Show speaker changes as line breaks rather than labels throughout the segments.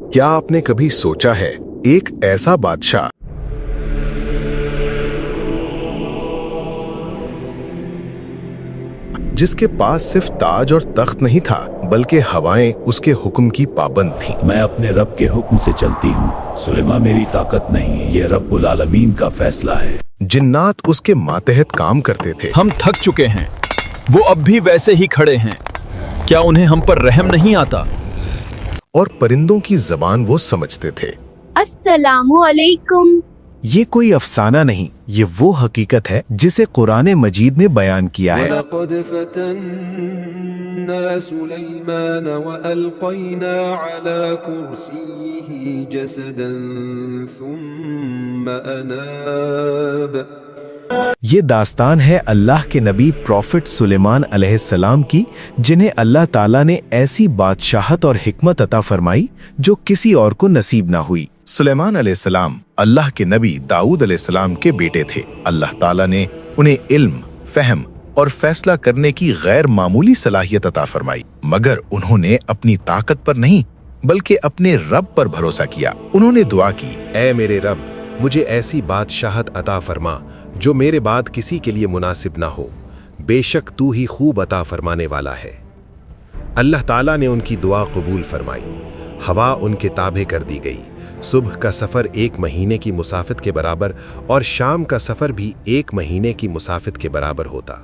क्या आपने कभी सोचा है एक ऐसा बादशाह जिसके पास सिर्फ ताज और तख्त नहीं था बल्कि हवाएं उसके हुक्म की पाबंद थीं।
मैं अपने रब के हुक्म से चलती हूँ। सुलेमान मेरी ताकत नहीं, ये रब्बुल आलमीन का फैसला है।
जिन्नात उसके मातहत काम करते थे।
हम थक चुके हैं, वो अब भी वैसे ही खड़े हैं। क्या उन्हें हम पर रहम नहीं आता?
और परिंदों की जबान वो समझते थे।
अस्सलामु अलैकुम।
ये कोई अफसाना नहीं, ये वो हकीकत है जिसे कुरान मजीद में बयान किया है।
वलक़द फ़तन्ना सुलैमान वअल्क़ैना अला कुर्सिय्यिहि जसदन सुम्मा अनाब।
ये दास्तान है अल्लाह के नबी प्रॉफिट सुलेमान अलैहिस्सलाम की, जिन्हें अल्लाह ताला ने ऐसी बादशाहत और हिकमत अता फरमाई जो किसी और को नसीब ना हुई।
सुलेमान अलैहिस्सलाम अल्लाह के नबी दाऊद अलैहिस्सलाम के बेटे थे। अल्लाह ताला ने उन्हें इल्म, फहम और फैसला करने की गैर मामूली सलाहियत अता फरमाई, मगर उन्होंने अपनी ताकत पर नहीं बल्कि अपने रब पर भरोसा किया। उन्होंने दुआ की,
ऐ मेरे रब, मुझे ऐसी बादशाहत अता फरमा जो मेरे बाद किसी के लिए मुनासिब ना हो। बेशक तू ही खूब अता फरमाने वाला है। अल्लाह ताला ने उनकी दुआ कबूल फरमाई। हवा उनके ताबे कर दी गई। सुबह का सफ़र 1 महीने की मुसाफित के बराबर और शाम का सफ़र भी 1 महीने की मुसाफित के बराबर होता।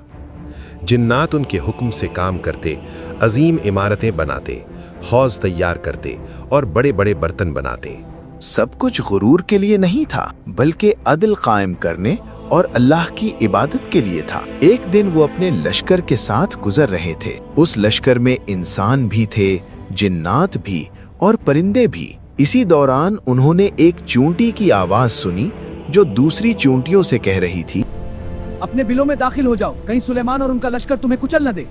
जिन्नात उनके हुक्म से काम करते, अजीम इमारतें बनाते, हौज़ तैयार करते और बड़े बड़े बर्तन बनाते।
सब कुछ गुरूर के लिए नहीं था बल्कि अदल कायम करने और अल्लाह की इबादत के लिए था। एक दिन वो अपने लश्कर के साथ गुजर रहे थे। उस लश्कर में इंसान भी थे, जिन्नात भी और परिंदे भी। इसी दौरान उन्होंने एक चूंटी की आवाज सुनी जो दूसरी चूंटियों से कह रही थी,
अपने बिलों में दाखिल हो जाओ, कहीं सुलेमान और उनका लश्कर तुम्हें कुचल न दे।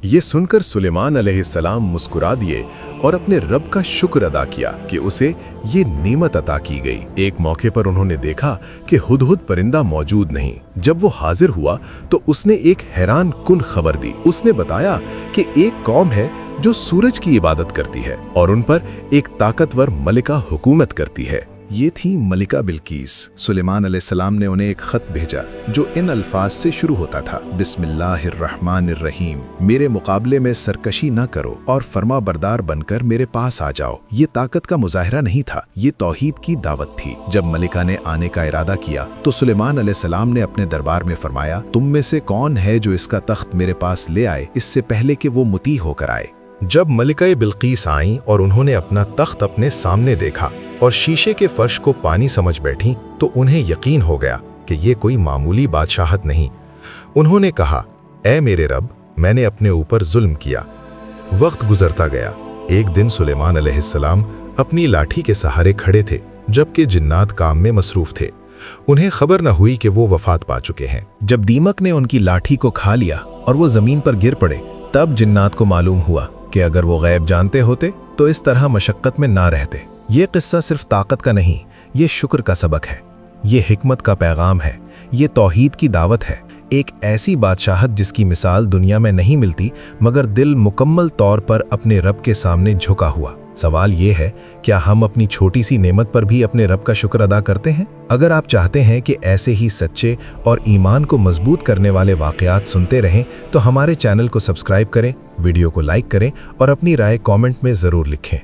ये सुनकर सुलेमान अलैहिस्सलाम मुस्कुरा दिए और अपने रब का शुक्र अदा किया कि उसे ये नेमत अता की गई। एक मौके पर उन्होंने देखा कि हुदहुद परिंदा मौजूद नहीं। जब वो हाजिर हुआ तो उसने एक हैरान कुन खबर दी। उसने बताया कि एक कौम है जो सूरज की इबादत करती है और उन पर एक ताकतवर मलिका हुकूमत करती है। ये थी मलिका बिल्कीस। सुलेमान अलैहिस्सलाम ने उन्हें एक खत भेजा जो इन अल्फाज से शुरू होता था, बिस्मिल्लाहिर्रहमानिर्रहीम, मेरे मुकाबले में सरकशी न करो और फरमा बरदार बनकर मेरे पास आ जाओ। ये ताकत का मुजाहिरा नहीं था, ये तौहीद की दावत थी। जब मलिका ने आने का इरादा किया तो सुलेमान अलैहिस्सलाम ने अपने दरबार में फरमाया, तुम में से कौन है जो इसका तख्त मेरे पास ले आए इससे पहले कि वो मुती होकर आए।
जब मलिका बिल्कीस आईं और उन्होंने अपना तख्त अपने सामने देखा और शीशे के फर्श को पानी समझ बैठी तो उन्हें यकीन हो गया कि ये कोई मामूली बादशाहत नहीं। उन्होंने कहा, ऐ मेरे रब, मैंने अपने ऊपर जुल्म किया। वक्त गुजरता गया। एक दिन सुलेमान अलैहिस्सलाम अपनी लाठी के सहारे खड़े थे जबकि जिन्नात काम में मसरूफ थे। उन्हें खबर न हुई कि वो वफात पा चुके हैं।
जब दीमक ने उनकी लाठी को खा लिया और वो जमीन पर गिर पड़े, तब जिन्नात को मालूम हुआ कि अगर वो गैब जानते होते तो इस तरह मशक्कत में ना रहते। ये किस्सा सिर्फ ताकत का नहीं, ये शुक्र का सबक है, ये हिकमत का पैगाम है, ये तौहीद की दावत है। एक ऐसी बादशाहत जिसकी मिसाल दुनिया में नहीं मिलती, मगर दिल मुकम्मल तौर पर अपने रब के सामने झुका हुआ। सवाल ये है, क्या हम अपनी छोटी सी नेमत पर भी अपने रब का शुक्र अदा करते हैं? अगर आप चाहते हैं कि ऐसे ही सच्चे और ईमान को मजबूत करने वाले वाक़यात सुनते रहें तो हमारे चैनल को सब्सक्राइब करें, वीडियो को लाइक करें और अपनी राय कमेंट में ज़रूर लिखें।